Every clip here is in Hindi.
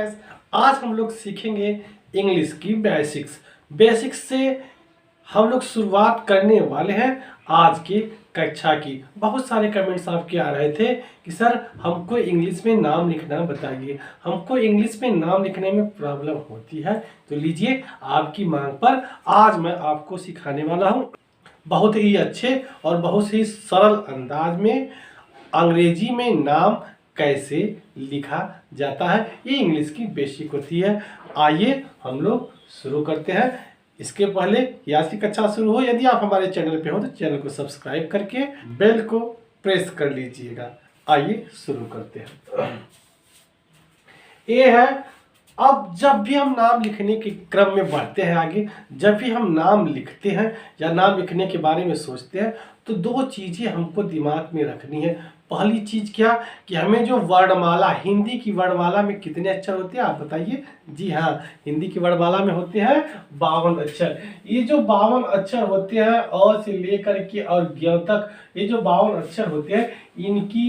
गाइस, आज हम लोग सीखेंगे इंग्लिश की बेसिक्स से हम लोग शुरुआत करने वाले हैं आज की कक्षा की। बहुत सारे कमेंट्स आपके आ रहे थे कि सर हमको इंग्लिश में नाम लिखना बताइए, हमको इंग्लिश में नाम लिखने में प्रॉब्लम होती है। तो लीजिए, आपकी मांग पर आज मैं आपको सिखाने वाला हूँ बहुत ही अच्छे और बहुत ही सरल अंदाज में अंग्रेजी में नाम कैसे लिखा जाता है। ये इंग्लिश की बेसिक होती है। आइए हम लोग शुरू करते हैं। इसके पहले आज की कक्षा शुरू हो, यदि आप हमारे चैनल पे हो तो चैनल को सब्सक्राइब करके बेल को प्रेस कर लीजिएगा। आइए शुरू करते हैं। ये है, अब जब भी हम नाम लिखने के क्रम में बढ़ते हैं आगे, जब भी हम नाम लिखते हैं या नाम लिखने के बारे में सोचते हैं तो दो चीज़ें हमको दिमाग में रखनी है। पहली चीज़ क्या कि हमें जो वर्णमाला, हिंदी की वर्णमाला में कितने अक्षर होते हैं आप बताइए। जी हाँ, हिंदी की वर्णमाला में होते हैं 52 अक्षर। ये जो 52 अक्षर होते हैं अ से लेकर के और ज्ञ तक, ये जो 52 अक्षर होते हैं इनकी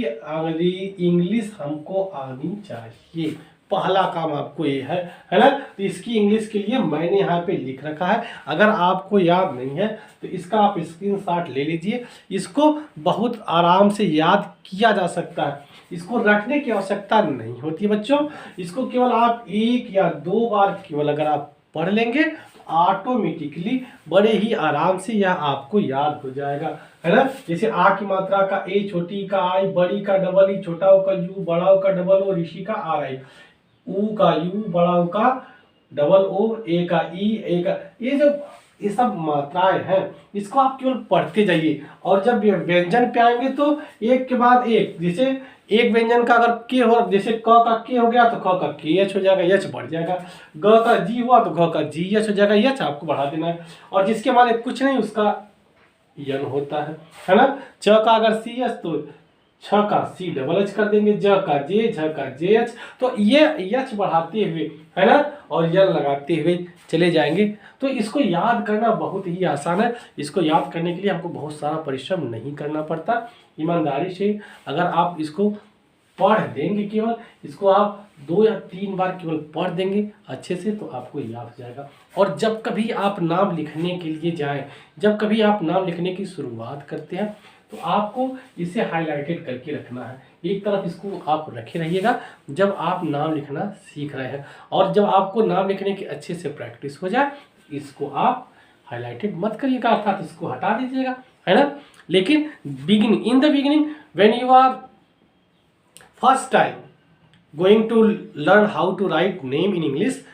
इंग्लिश हमको आनी चाहिए। पहला काम आपको ये है ना। तो इसकी इंग्लिश के लिए मैंने यहाँ पे लिख रखा है, अगर आपको याद नहीं है तो इसका आप स्क्रीनशॉट ले लीजिए। इसको बहुत आराम से याद किया जा सकता है, इसको रखने की आवश्यकता नहीं होती बच्चों। इसको केवल आप एक या दो बार केवल अगर आप पढ़ लेंगे ऑटोमेटिकली बड़े ही आराम से यह आपको याद हो जाएगा, है ना। जैसे आ की मात्रा का ए, छोटी का आई, बड़ी का डबल ई, छोटा ओ का यू, बड़ा ओ का डबल ओ, ऋषि का आर आई, ऊ का यू, बड़ा ऊ का डबल ओ, ए का ई, ए का, ये सब मात्राएं हैं। इसको आप केवल पढ़ते जाइए और जब व्यंजन पे आएंगे तो एक के बाद एक, जैसे एक व्यंजन का अगर के हो, जैसे क का के हो गया तो ख का के एच हो जाएगा, एच बढ़ जाएगा। ग का जी हुआ तो घ का जी एच हो जाएगा, एच आपको बढ़ा देना है। और जिसके बाद कुछ नहीं उसका यन होता है ना। च का अगर सी एच तो छ का सी डबल एच कर देंगे, ज का जे, झ का जे एच। तो ये एच बढ़ाते हुए, है ना, और यन लगाते हुए चले जाएंगे। तो इसको याद करना बहुत ही आसान है। इसको याद करने के लिए हमको बहुत सारा परिश्रम नहीं करना पड़ता। ईमानदारी से अगर आप इसको पढ़ देंगे, केवल इसको आप 2 या 3 बार केवल पढ़ देंगे अच्छे से तो आपको याद हो जाएगा। और जब कभी आप नाम लिखने के लिए जाएं, जब कभी आप नाम लिखने की शुरुआत करते हैं तो आपको इसे हाईलाइटेड करके रखना है। एक तरफ इसको आप रखे रहिएगा जब आप नाम लिखना सीख रहे हैं। और जब आपको नाम लिखने की अच्छे से प्रैक्टिस हो जाए इसको आप हाईलाइटेड मत करिएगा, अर्थात इसको हटा दीजिएगा, है ना। लेकिन in the beginning when you are first time going to learn how to write name in English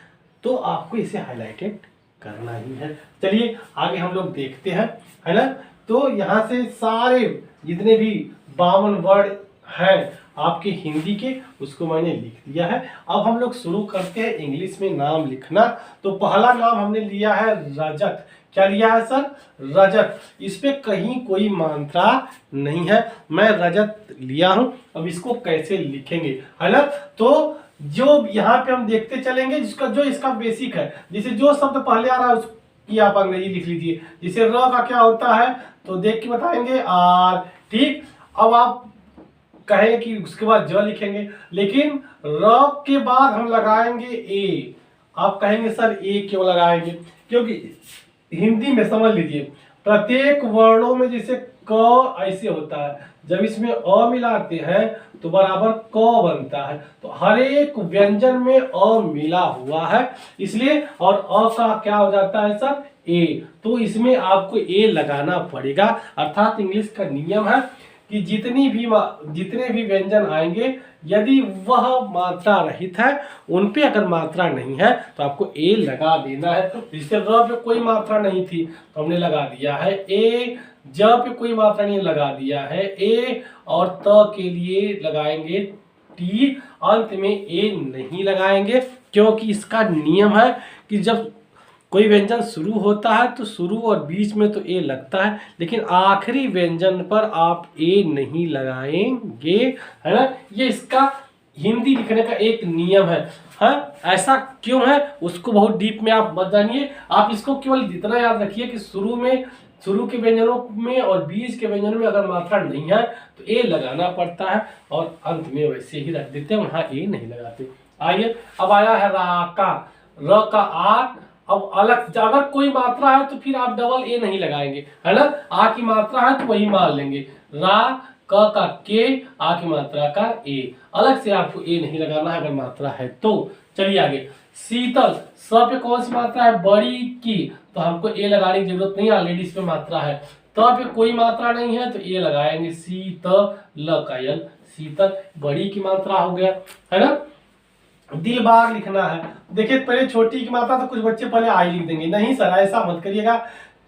तो आपको इसे हाईलाइटेड करना ही है। चलिए आगे हम लोग देखते हैं, है ना। तो यहाँ से सारे जितने भी 52 वर्ड हैं आपके हिंदी के उसको मैंने लिख दिया है। अब हम लोग शुरू करते हैं इंग्लिश में नाम लिखना। तो पहला नाम हमने लिया है रजत। क्या लिया है सर? रजत। इस पे कहीं कोई मात्रा नहीं है, मैं रजत लिया हूं। अब इसको कैसे लिखेंगे, है ना। तो जो यहाँ पे हम देखते चलेंगे जिसका जो इसका बेसिक है, जैसे जो शब्द पहले आ रहा है उसकी आप अंग्रेजी लिख लीजिए। जैसे र का क्या होता है तो देख के बताएंगे आर, ठीक। अब आप कहें कि उसके बाद ज लिखेंगे, लेकिन र के बाद हम लगाएंगे ए। आप कहेंगे सर ए क्यों लगाएंगे, क्योंकि हिंदी में समझ लीजिए प्रत्येक वर्णों में जैसे क ऐसे होता है, जब इसमें अ मिलाते हैं तो बराबर क बनता है। तो हर एक व्यंजन में अ मिला हुआ है इसलिए, और अ का क्या हो जाता है सर? ए। तो इसमें आपको ए लगाना पड़ेगा। अर्थात इंग्लिश का नियम है कि जितने भी व्यंजन आएंगे यदि वह मात्रा रहित है, उन पे अगर मात्रा नहीं है तो आपको ए लगा देना है। जिससे र पे कोई मात्रा नहीं थी तो हमने लगा दिया है ए, ज पे कोई मात्रा नहीं लगा दिया है ए, और त के लिए लगाएंगे टी, अंत में ए नहीं लगाएंगे क्योंकि इसका नियम है कि जब कोई व्यंजन शुरू होता है तो शुरू और बीच में तो ए लगता है, लेकिन आखिरी व्यंजन पर आप ए नहीं लगाएंगे, है ना। ये इसका हिंदी लिखने का एक नियम है। हाँ, ऐसा क्यों है उसको बहुत डीप में आप मत जानिए। आप इसको केवल इतना याद रखिए कि शुरू के व्यंजनों में और बीच के व्यंजनों में अगर मात्रा नहीं है तो ए लगाना पड़ता है, और अंत में वैसे ही रख देते हैं, वहाँ ए नहीं लगाते। आइए अब आया है रा का, र का आर। अब अलग अगर कोई मात्रा है तो फिर आप डबल ए नहीं लगाएंगे, है ना। आ की मात्रा है तो वही मान लेंगे। रा क का के, आ की मात्रा का ए, अलग से आपको ए नहीं लगाना है अगर मात्रा है तो। चलिए आगे, शीतल, स पे कौन सी मात्रा है, बड़ी की, तो हमको ए लगाने की जरूरत नहीं, ऑलरेडी इस पे मात्रा है। त पे कोई मात्रा नहीं है तो ए लगाएंगे, शीतल का यल, शीतल बड़ी की मात्रा हो गया, है ना। दिल बाग लिखना है, देखिए पहले छोटी की मात्रा तो कुछ बच्चे पहले आई लिख देंगे, नहीं सर ऐसा मत करिएगा,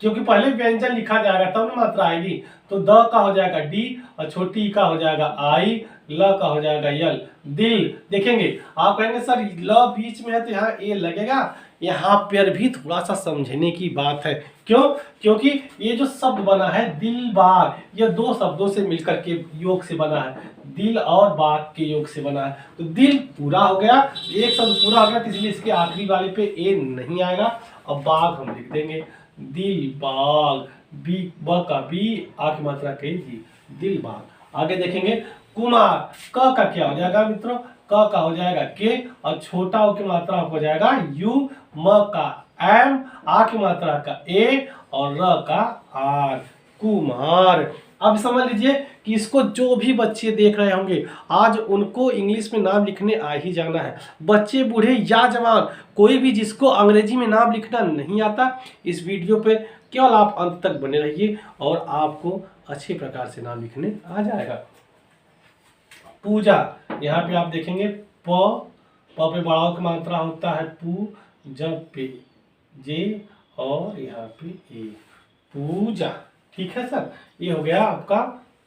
क्योंकि पहले व्यंजन लिखा जाएगा तब ना मात्रा आएगी। तो द का हो जाएगा डी और छोटी का हो जाएगा आई, ल का हो जाएगा यल। दिल देखेंगे, आप कहेंगे सर ल बीच में है तो यहाँ ए लगेगा, यहाँ पर भी थोड़ा सा समझने की बात है। क्यों? क्योंकि ये जो शब्द बना है दिल बाग, ये दो शब्दों से मिलकर के योग से बना है, दिल और बाग के योग से बना है। तो दिल पूरा हो गया, एक शब्द पूरा हो गया, इसलिए इसके आखिरी वाले पे ए नहीं आएगा। अब बाग हम लिख देंगे, दिल बाग, बी ब का बी, आ की मात्रा कही जी, दिल बाग। आगे देखेंगे कुमार, क का क्या हो जाएगा मित्रों, क का हो जाएगा के और छोटा ओ की मात्रा हो जाएगा यू, म का एम, आ की मात्रा का ए और र का आर, कुमार। अब समझ लीजिए कि इसको जो भी बच्चे देख रहे होंगे आज उनको इंग्लिश में नाम लिखने आ ही जाना है, बच्चे बूढ़े या जवान, कोई भी जिसको अंग्रेजी में नाम लिखना नहीं आता, इस वीडियो पे केवल आप अंत तक बने रहिए और आपको अच्छे प्रकार से नाम लिखने आ जाएगा। पूजा, यहाँ पे आप देखेंगे प पे बड़ा की मात्रा होता है पू, जब पे जे और यहाँ पे ए, पूजा। ठीक है सर, ये हो गया आपका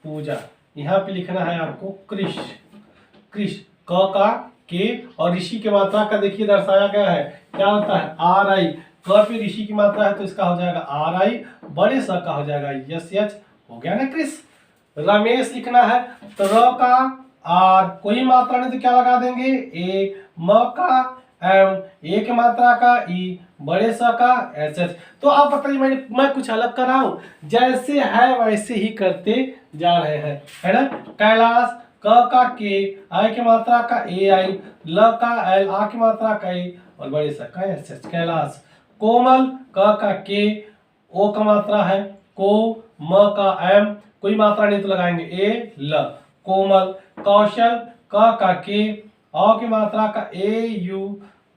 पूजा। यहाँ पे लिखना है आपको कृष, कृष, क का के और ऋषि की मात्रा का देखिए दर्शाया गया है, क्या होता है आर आई, क पे ऋषि की मात्रा है तो इसका हो जाएगा आर आई, बड़े स का हो जाएगा यस एच, हो गया ना कृष। रमेश लिखना है तो र का आर, कोई मात्रा नहीं तो क्या लगा देंगे ए, म का एम, ए की मात्रा का ई, बड़े स का एच एच। तो आप बताइए मैं कुछ अलग कर रहा हूँ, जैसे है वैसे ही करते जा रहे हैं, है ना। कैलाश, क का के, आई की मात्रा का ए आई, ल का एल, आ की मात्रा का ए और बड़े स का एच एच, कैलाश। कोमल, क का के, ओ का मात्रा है को, म का एम, कोई मात्रा नहीं तो लगाएंगे ए ल, कोमल। कौशल, क का के, औ की मात्रा का ए यू,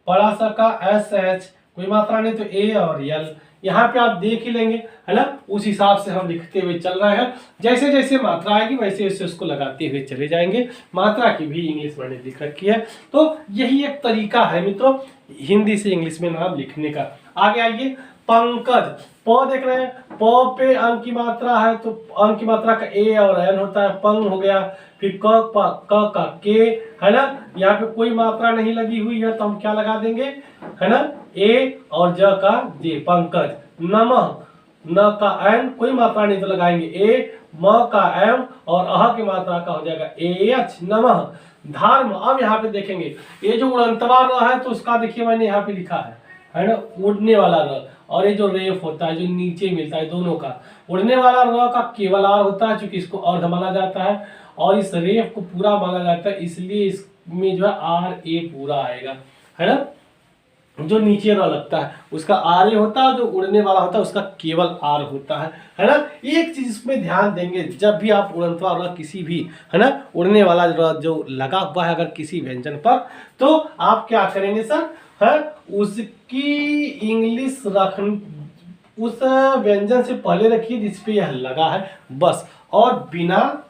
बड़ा सा का एस एच, कोई मात्रा नहीं तो ए और यल। यहाँ पे आप देख ही लेंगे, है ना, उस हिसाब से हम लिखते हुए चल रहे हैं, जैसे जैसे मात्रा आएगी वैसे वैसे उसको लगाते हुए चले जाएंगे। मात्रा की भी इंग्लिश मैंने लिख रखी है, तो यही एक तरीका है मित्रों हिंदी से इंग्लिश में नाम लिखने का। आगे आइए, पंकज, प देख रहे हैं, प पे अंक की मात्रा है तो अंक की मात्रा का ए और एन होता है, पंग हो गया। फिर क का के, है ना, यहाँ पे कोई मात्रा नहीं लगी हुई है तो हम क्या लगा देंगे, है ना, ए और ज का जे, पंकज। नमः, न का एन, कोई मात्रा नहीं तो लगाएंगे ए, म का एम और अह की मात्रा का हो जाएगा ए एच, नमः। धर्म, अब यहाँ पे देखेंगे ये जो उड़ंतवा र है तो उसका देखिए मैंने यहाँ पे लिखा है ना, उड़ने वाला र, और ये जो रेफ होता है जो नीचे मिलता है दोनों का, उड़ने वाला र का केवल आर होता है क्योंकि इसको अर्ध माना जाता है और इस रेफ को पूरा माना जाता है, इसलिए इसमें जो है आर ए पूरा आएगा, है ना। जो नीचे र लगता है उसका आर ए होता है, जो उड़ने वाला होता है उसका केवल आर होता है ना। एक चीज इसमें ध्यान देंगे, जब भी आप उड़नता र किसी भी, है ना, उड़ने वाला र जो लगा हुआ है अगर किसी व्यंजन पर, तो आप क्या करेंगे सर, है उसकी इंग्लिश रख, उस व्यंजन से पहले रखिए जिसपे यह लगा है बस, और बिना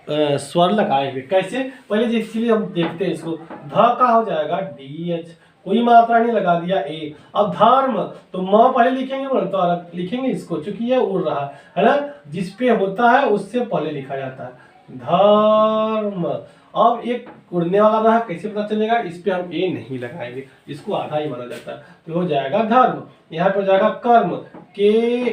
स्वर लगाए हुए। कैसे, पहले इसलिए हम देखते हैं इसको, ध का हो जाएगा डी एच, कोई मात्रा नहीं लगा दिया ए। अब धर्म, तो म पहले लिखेंगे तो लिखेंगे इसको, चूंकि ये उड़ रहा है ना, जिसपे होता है उससे पहले लिखा जाता है धर्म। अब एक उड़ने वाला रहा, कैसे पता चलेगा, इस पे हम ए नहीं लगाएंगे, इसको आधा ही माना जाता है, तो हो जाएगा धर्म। यहाँ पे हो जाएगा कर्म, के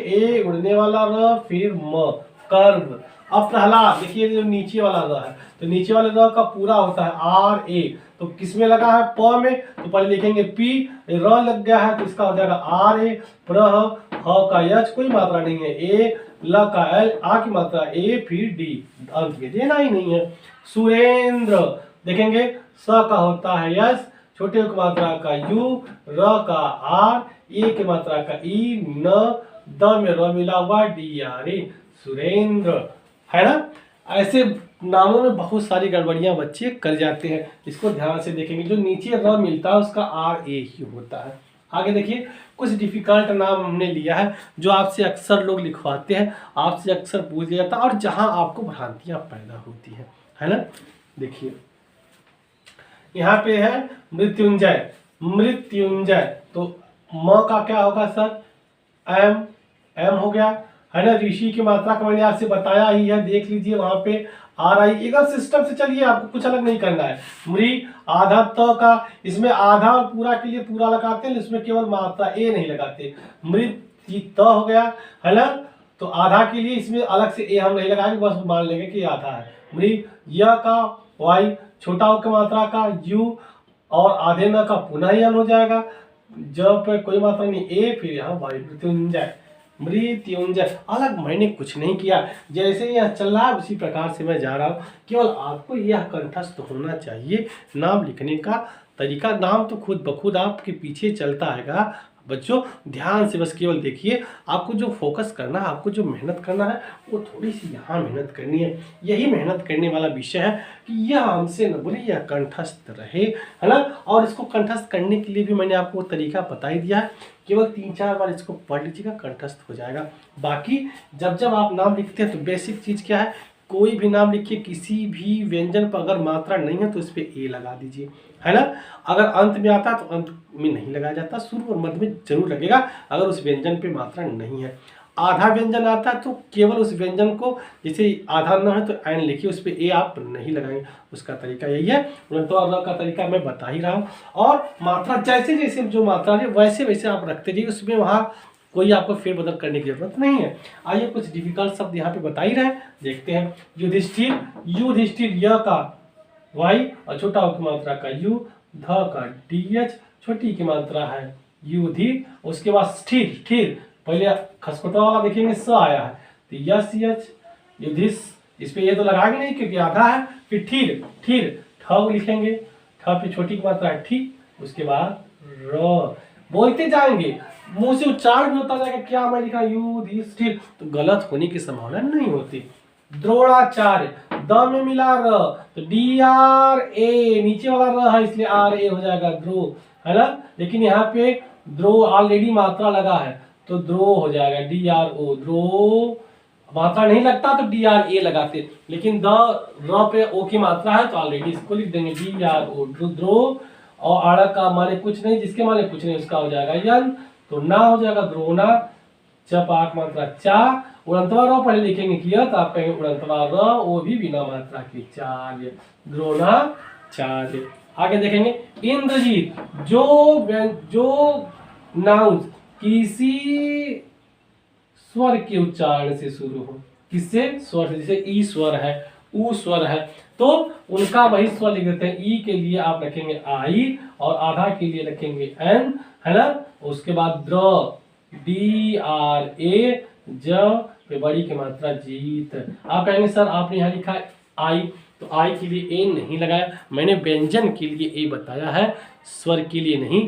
ए उड़ने वाला र, फिर म, कर्म। अब प्रहलाद, देखिए जो नीचे वाला र है तो नीचे वाले र का पूरा होता है आर ए, तो किसमें लगा है प में, तो पहले लिखेंगे पी, र लग गया है तो इसका हो जाएगा आर ए, प्रह, ह का यच, कोई मात्रा नहीं है ए, ल का एल, आ की मात्रा ए, फिर डी, अंत में देना ही नहीं है। सुरेंद्र, देखेंगे स का होता है यस, छोटे की मात्रा का यू, र का आर, ए की मात्रा का ई, न, द में र मिला हुआ डी आर ए, सुरेंद्र, है ना। ऐसे नामों में बहुत सारी गड़बड़ियां बच्चे कर जाते हैं, इसको ध्यान से देखेंगे। जो नीचे र मिलता है उसका आर ए ही होता है। आगे देखिए, कुछ डिफिकल्ट नाम हमने लिया है जो आपसे अक्सर लोग लिखवाते हैं, आपसे अक्सर पूछ लिया जाता है और जहां आपको भ्रांतियां पैदा होती हैं, है ना। देखिए यहाँ पे है मृत्युंजय, मृत्युंजय, तो म का क्या होगा सर, एम, एम हो गया, है ना। ऋषि की मात्रा का मैंने आपसे बताया ही है, देख लीजिए वहां पे आर आई, एकदम सिस्टम से चलिए, आपको कुछ अलग नहीं करना है। मृ आधा त का, इसमें आधा और पूरा के लिए पूरा लगाते हैं, इसमें केवल मात्रा ए नहीं लगाते। मृत त हो गया, है ना, तो आधा के लिए इसमें अलग से ए हम नहीं लगाएंगे, बस मान लेंगे कि आधा है। मृ य का वाई, छोटा ओ की मात्रा का यू और आधे न का पुनः यन हो जाएगा। जब पे कोई मात्रा नहीं ए, फिर यहाँ वाई, मृत्युंजय, मृत्युंजय। अलग मैंने कुछ नहीं किया, जैसे यह चल रहा है उसी प्रकार से मैं जा रहा हूँ। केवल आपको यह कंठस्थ होना चाहिए नाम लिखने का तरीका। नाम तो खुद ब खुद आपके पीछे चलता आएगा। बच्चों ध्यान से बस केवल देखिए, आपको जो फोकस करना है, आपको जो मेहनत करना है, वो थोड़ी सी यहाँ मेहनत करनी है। यही मेहनत करने वाला विषय है कि यह हमसे न बोले, यह कंठस्थ रहे, है ना। और इसको कंठस्थ करने के लिए भी मैंने आपको तरीका बता ही दिया है, केवल 3-4 बार इसको पढ़ लीजिएगा, कंठस्थ हो जाएगा। बाकी जब जब आप नाम लिखते हैं तो बेसिक चीज़ क्या है, कोई भी नाम लिखिए, किसी भी व्यंजन पर अगर मात्रा नहीं है तो इस पर ए लगा दीजिए, है ना। अगर अंत में आता है तो अंत में नहीं लगाया जाता, शुरू और मध्य में जरूर लगेगा अगर उस व्यंजन पे मात्रा नहीं है। आधा व्यंजन आता है तो केवल उस व्यंजन को, जैसे आधा न है तो एन लिखिए, उस पर ए आप नहीं लगाएंगे। उसका तरीका यही है, तो र का तरीका मैं बता ही रहा हूँ। और मात्रा जैसे जैसे जो मात्रा है वैसे वैसे आप रखते जाइए, उसमें वहाँ कोई आपको फेरबदल करने की जरूरत नहीं है। आइए कुछ डिफिकल्ट शब्द यहाँ पे बता ही रहे, देखते हैं। युधिष्ठिर, युधिष्ठिर, य का वाई और छोटा की मात्रा का यू, ध का डी एच, छोटी की मात्रा है युधि, उसके बाद स्थिर, स्थिर, पहले खसकोटा वाला देखेंगे स आया है तो यस एच, युधिस, इस पे ये तो लगाएंगे नहीं क्योंकि आधा है। फिर ठीर, ठीर, ठ लिखेंगे, ठ पे छोटी की मात्रा है ठी, उसके बाद र, बोलते जाएंगे, मुंह से उच्चारण भी होता जाएगा। क्या मैं लिखा युधिष्ठिर, तो गलत होने की संभावना नहीं होती। द्रोणाचार्य, द में मिला र, तो डी आर ए, नीचे वाला र है इसलिए आर ए हो जाएगा, द्रो, है ना। लेकिन यहाँ पे द्रो ऑलरेडी मात्रा लगा है तो द्रो हो जाएगा, डी आर ओ, द्रो। मात्रा नहीं लगता तो डी आर ए लगाते, लेकिन द र पे ओ की मात्रा है तो ऑलरेडी इसको लिख देंगे डी आर ओ, द्रो। और आड़ का माने कुछ नहीं, जिसके माने कुछ नहीं उसका हो जाएगा यन, तो ना हो जाएगा द्रोना। चप आठ मात्रा चा, उड़ंतवा र पहले लिखेंगे क्लियर, तो आप कहेंगे उड़ंतवा र, वो भी बिना मात्रा के चार्य, द्रोणाचार्य। आगे देखेंगे इंद्रजीत, जो नाउन किसी स्वर के उच्चारण से शुरू हो, किससे, स्वर से, जैसे ई स्वर है, ऊ स्वर है, तो उनका वही स्वर लिख देते हैं। ई के लिए आप रखेंगे आई और आधा के लिए रखेंगे एन, है ना। उसके बाद द्र, डी आर ए, ज पे बड़ी की मात्रा जीत। आप कहेंगे सर आपने यहाँ लिखा आई, तो आई के लिए ए नहीं लगाया, मैंने व्यंजन के लिए ए बताया है, स्वर के लिए नहीं।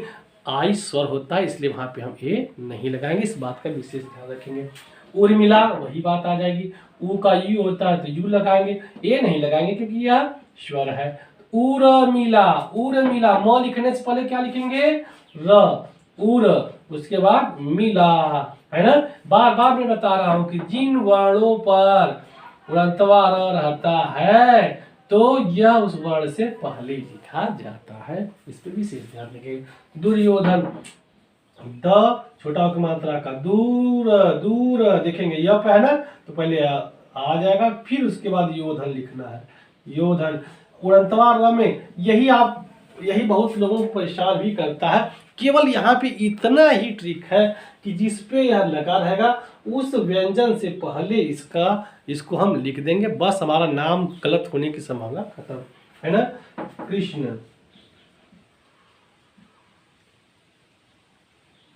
आई स्वर होता है इसलिए वहां पे हम ए नहीं लगाएंगे, इस बात का विशेष ध्यान रखेंगे। उर्मिला, वही बात आ जाएगी, ऊ का यू होता है तो यू लगाएंगे, ए नहीं लगाएंगे क्योंकि यह स्वर है। उर्मिला, उर्मिला, म लिखने से पहले क्या लिखेंगे, र, उर, उसके बाद मिला, है ना। बार बार मैं बता रहा हूं कि जिन वर्णों पर उड़ंतवा र रहता है तो यह उस वर्ण से पहले लिखा जाता है, इस पर विशेष ध्यान रखेंगे। दुर्योधन, द छोटा की मात्रा का दूर, दूर देखेंगे यह पे है ना, तो पहले आ जाएगा, फिर उसके बाद योधन लिखना है, योधन। उड़ंतवा र में यही बहुत लोगों को परेशान भी करता है। केवल यहाँ पे इतना ही ट्रिक है कि जिस पे यह लगा रहेगा उस व्यंजन से पहले इसको हम लिख देंगे, बस हमारा नाम गलत होने की संभावना खत्म, है ना। कृष्ण,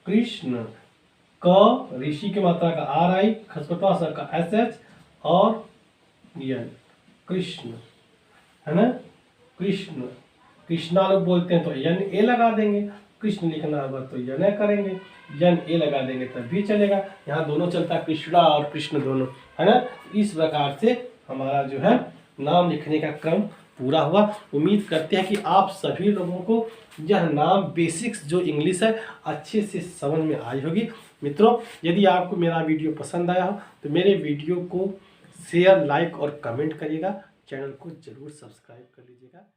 कृष्ण, क ऋषि की मात्रा का आर आई, खसपटवा स का एस एच और यन, कृष्ण, है ना। कृष्ण, कृष्णा लोग बोलते हैं तो एन ए लगा देंगे, कृष्ण लिखना होगा तो एन ए करेंगे, एन ए लगा देंगे तब भी चलेगा। यहाँ दोनों चलता है, कृष्णा और कृष्ण दोनों, है ना। इस प्रकार से हमारा जो है नाम लिखने का क्रम पूरा हुआ। उम्मीद करते हैं कि आप सभी लोगों को यह नाम बेसिक्स जो इंग्लिश है अच्छे से समझ में आई होगी। मित्रों, यदि आपको मेरा वीडियो पसंद आया हो तो मेरे वीडियो को शेयर, लाइक और कमेंट करिएगा। चैनल को जरूर सब्सक्राइब कर लीजिएगा।